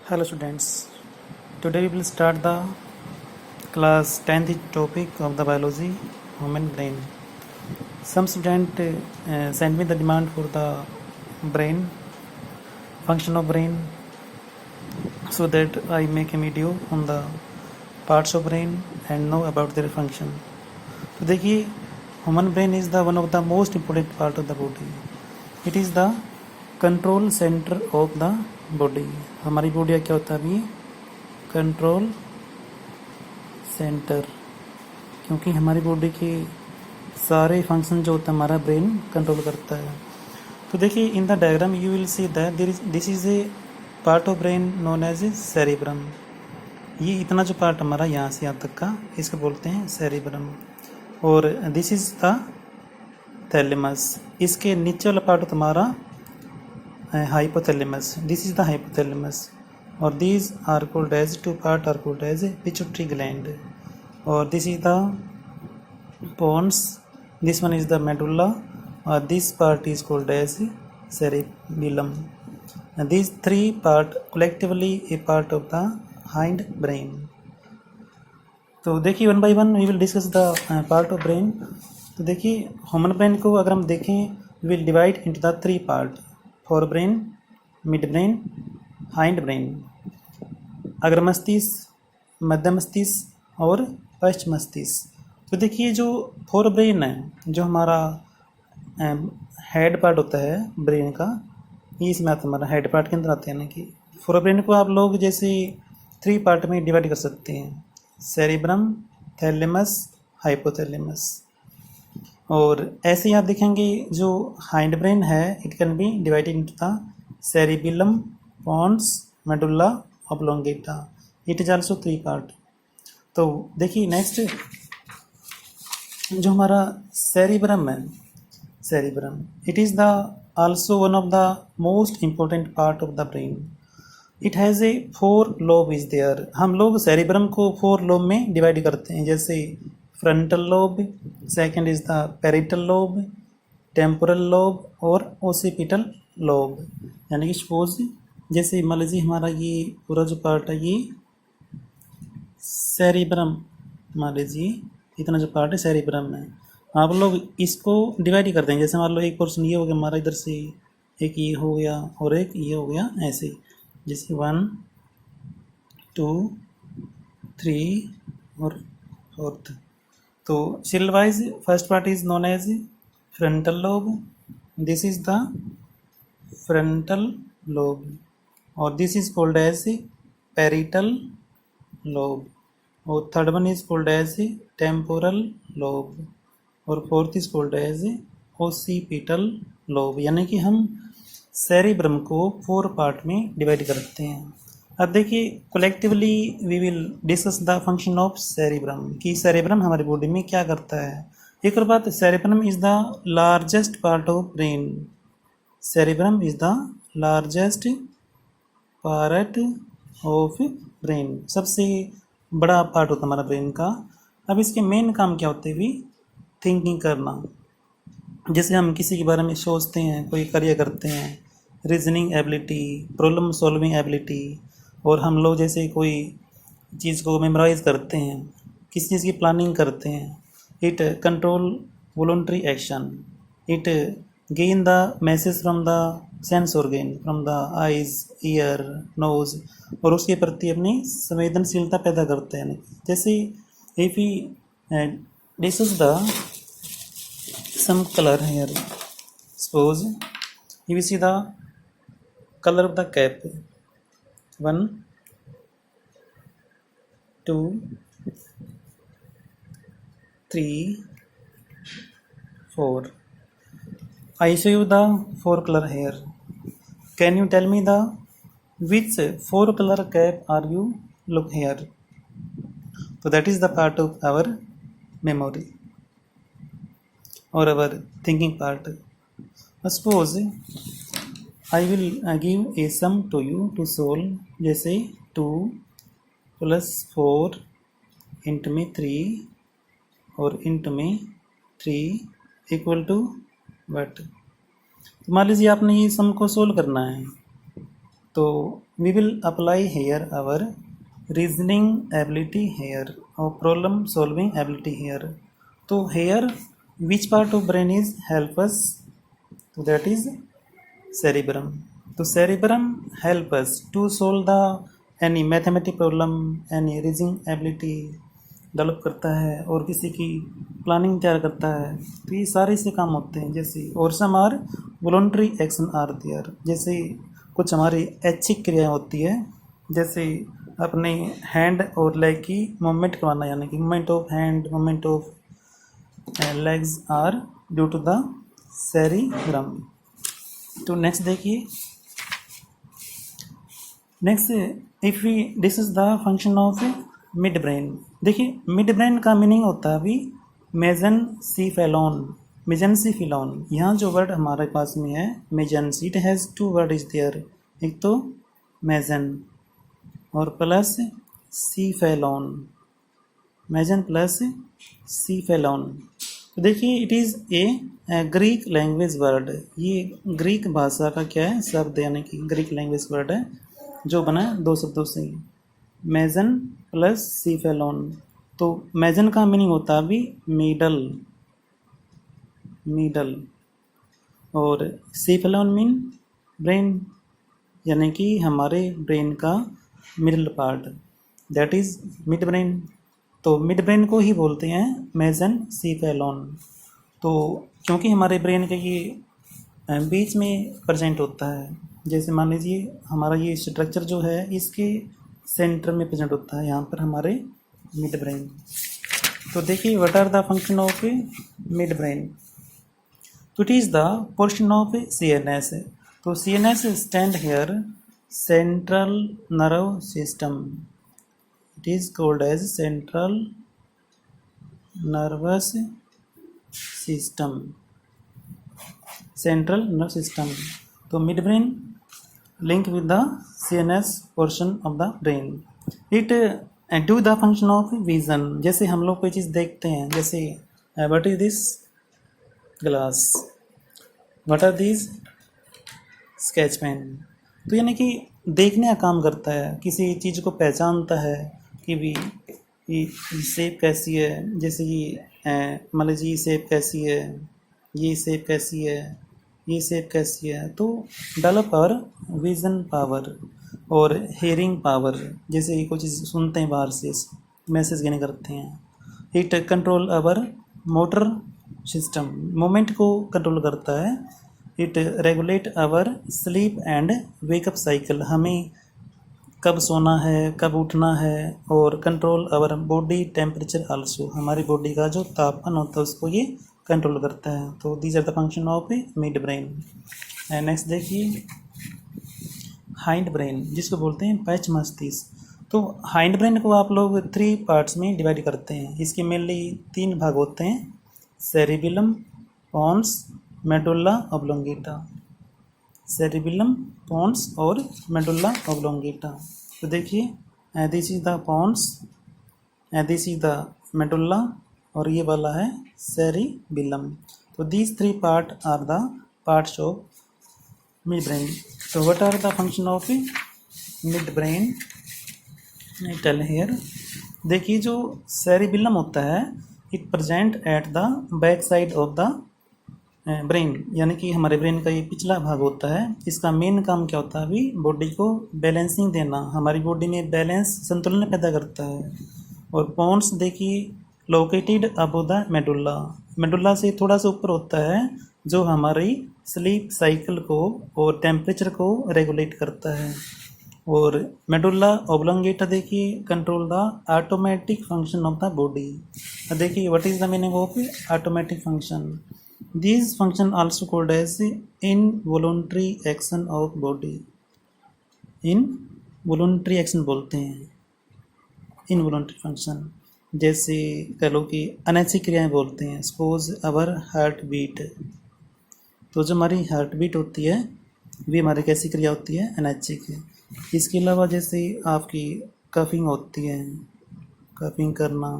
Hello students, today we will start the class 10th topic of the biology, human brain. Some student sent me the demand for the brain, function of brain, so that I make a video on the parts of brain and know about their function. तो देखिए, human brain is the one of the most important part of the body. It is the control center of the body. हमारी body क्या होता है अभी? Control centre, क्योंकि हमारी body के सारे फंक्शन जो होता है हमारा ब्रेन कंट्रोल करता है. तो देखिए, in the diagram you will see that this is a part of brain known as a cerebrum. ये इतना जो पार्ट हमारा यहाँ से यहाँ तक का, इसको बोलते हैं सेरिब्रम. और दिस इज द थैलेमस. इसके नीचे वाला पार्ट तुम्हारा hypothalamus. This is the hypothalamus. और these are called as two part are called as pituitary gland. और this is the pons, this one is the medulla, or this part is called as cerebellum. And these three part collectively a part of the hind brain. तो देखिए one by one we will discuss the part of brain. तो देखिए human brain को अगर हम देखें we will divide into the three part: fore brain, mid brain, hind brain. अग्र मस्तिष्क, मध्य मस्तिष्क और पश्च मस्तिष्क. तो देखिए जो फोर ब्रेन है, जो हमारा हेड पार्ट होता है ब्रेन का, ये इसमें आता है, हमारा हेड पार्ट के अंदर आते हैं. ना कि फोर ब्रेन को आप लोग जैसे थ्री पार्ट में डिवाइड कर सकते हैं: सेरिब्रम, थैलेमस, हाइपोथैलेमस. और ऐसे ही आप देखेंगे जो हाइंड ब्रेन है, it can be divided into the cerebellum, pons, medulla, oblongata. It is also three part. तो देखिए नेक्स्ट जो हमारा सेरिब्रम है, cerebrum it is the also one of the most important part of the brain. It has a four lobe is there. हम लोग cerebrum को four lobe में divide करते हैं, जैसे frontal lobe, second is the parietal lobe, temporal lobe और occipital lobe. यानी कि सपोज जैसे मान लीजिए हमारा ये पूरा जो पार्ट है ये सेरिब्रम, मान लीजिए इतना जो पार्ट है सेरिब्रम है. आप लोग इसको डिवाइड कर देंगे. जैसे मान लो एक पोर्शन ये हो गया हमारा इधर से, एक ये हो गया और एक ये हो गया, ऐसे जैसे 1 2 3 और फोर्थ. तो serial wise first part is known as frontal lobe. This is the frontal lobe. और this is called as parietal lobe. और third one is called as temporal lobe. और fourth is called as occipital lobe. यानी कि हम cerebrum को four part में divide करते हैं. अब देखिए collectively we will discuss the function of cerebrum, कि सेरिब्रम हमारी बॉडी में क्या करता है. एक और बात, cerebrum is the largest part of brain. Cerebrum is the largest part of brain. सबसे बड़ा पार्ट होता है हमारा ब्रेन का. अब इसके मेन काम क्या होते हैं? भी थिंकिंग करना. जैसे हम किसी के बारे में सोचते हैं, कोई कार्य करते हैं, reasoning ability, problem solving ability. और हम लोग जैसे कोई चीज़ को मेमोराइज करते हैं, किसी चीज़ की प्लानिंग करते हैं. It control voluntary action. It gain the message from the sense organ, from the eyes, ear, nose, और उसके प्रति अपनी संवेदनशीलता पैदा करते हैं. जैसे if you discuss the some colour here, suppose you see the colour of the cap 1 2 3 4. I show you the four color here. Can you tell me the which four color cap are you look here? So that is the part of our memory or our thinking part. Suppose I will give a sum to you to solve. जैसे 2 + 4 int में 3 और int में 3 equal to what. मान लीजिए आपने ये सम को solve करना है, तो we will apply here our reasoning ability here or problem solving ability here. तो here which part of brain is help us? तो that is cerebrum. तो cerebrum help us to solve the any mathematical problem, any reasoning ability develop करता है और किसी की planning तैयार करता है। तो ये सारे से काम होते हैं। जैसे और some are voluntary action are there, जैसे कुछ हमारी ऐच्छिक क्रिया होती है, जैसे अपने हैंड और लेग की मूवमेंट करवाना, यानी कि movement of hand, movement of legs are due to the cerebrum. तो नेक्स्ट देखिए, next if we this is the function of mid brain. देखिए मिड ब्रेन का मीनिंग होता है अभी मेजेंसीफेलोन, मेजेंसीफिलोन। यहाँ जो वर्ड हमारे पास में है मेजेंसी, it has two word is there, एक तो मेजन और प्लस सीफेलोन, मेजन प्लस सीफेलोन। तो देखिए it is a Greek language word, ये ग्रीक भाषा का क्या है शब्द, यानी कि ग्रीक लैंग्वेज वर्ड है जो बना है दो शब्दों से, मेजन प्लस सीफेलोन। तो मेजन का मीनिंग होता है अभी मिडल, मिडल, और सीफेलोन मीन ब्रेन, यानी कि हमारे ब्रेन का middle part, that is mid brain. तो मिड ब्रेन को ही बोलते हैं मेजन सीफेलोन। तो क्योंकि हमारे ब्रेन के ये बीच में प्रेजेंट होता है, जैसे मान लीजिए हमारा ये स्ट्रक्चर जो है इसके सेंटर में प्रेजेंट होता है यहाँ पर हमारे मिड ब्रेन। तो देखिए what are the function of mid brain. तो it is the portion of CNS. तो CNS stand here central nerve system, it is called as central nervous system, central nerve system. तो mid brain link with the CNS portion of the brain. It do the function of vision। जैसे हम लोग कोई चीज़ देखते हैं, जैसे what is this glass, what are these sketch pen। तो यानी कि देखने का काम करता है, किसी चीज़ को पहचानता है कि भी ये शेप कैसी है, जैसे ये मान लीजिए ये शेप कैसी है, ये शेप कैसी है, ये शेप कैसी है। तो डेवलप आवर विजन पावर और हेयरिंग पावर, जैसे कोई चीज़ सुनते हैं बाहर से मैसेज गेन करते हैं। It control our motor system, moment को कंट्रोल करता है। It regulate our sleep and wake up cycle, हमें कब सोना है कब उठना है, और control our body temperature also, हमारी बॉडी का जो तापमान होता है उसको ये कंट्रोल करता है। तो these are the function of mid brain. And next देखिए हाइंड ब्रेन, जिसको बोलते हैं पैच मस्तिष्क। तो हाइंड ब्रेन को आप लोग 3 पार्ट्स में डिवाइड करते हैं। इसके मेनली 3 भाग होते हैं, सेरिबिलम, पोन्स, मेडुल्ला ऑब्लोंगेटा, सेरिबिलम, पोन्स और मेडुल्ला ऑब्लोंगेटा। तो देखिए this is the pons, this is the medulla, और ये वाला है सेरिबिलम। तो these 3 part are the parts of mid brain. तो what are the function of mid brain, tell here. देखिए जो सेरिबिलम होता है it present at the back side of the brain, यानी कि हमारे ब्रेन का ये पिछला भाग होता है। इसका मेन काम क्या होता है, अभी बॉडी को बैलेंसिंग देना, हमारी बॉडी में बैलेंस संतुलन पैदा करता है। और पोन्स देखिए located above the medulla, medulla से थोड़ा सा ऊपर होता है, जो हमारी स्लीप साइकिल को और टेम्परेचर को रेगुलेट करता है। और मेडुल्ला ऑब्लोंगेटा देखिए control the automatic function of the body. देखिए what is the meaning of automatic function, this function also called as involuntary action of body, involuntary action बोलते हैं इनवॉलंटरी फंक्शन। जैसे कह लो कि अनैच्छिक क्रियाएं बोलते हैं, सपोज अवर हार्ट बीट। तो जो हमारी हार्ट बीट होती है वे हमारी कैसी क्रिया होती है, अनैच्छिक है। इसके अलावा जैसे आपकी कफिंग होती है, कफिंग करना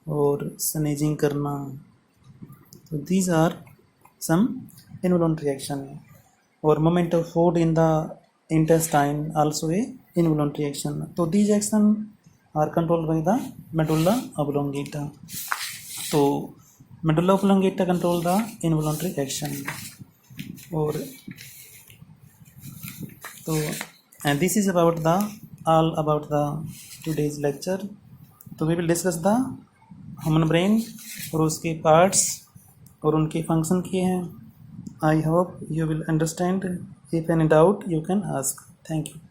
और स्नीजिंग करना, तो these are some involuntary action। और moment of food in the intestine also a involuntary action. So these actions are controlled by the medulla oblongata. So medulla oblongata control the involuntary action. Or so, and this is about the all about the today's lecture. तो we will discuss the human brain और उसके parts और उनके function किए हैं. I hope you will understand. If any doubt, you can ask. Thank you.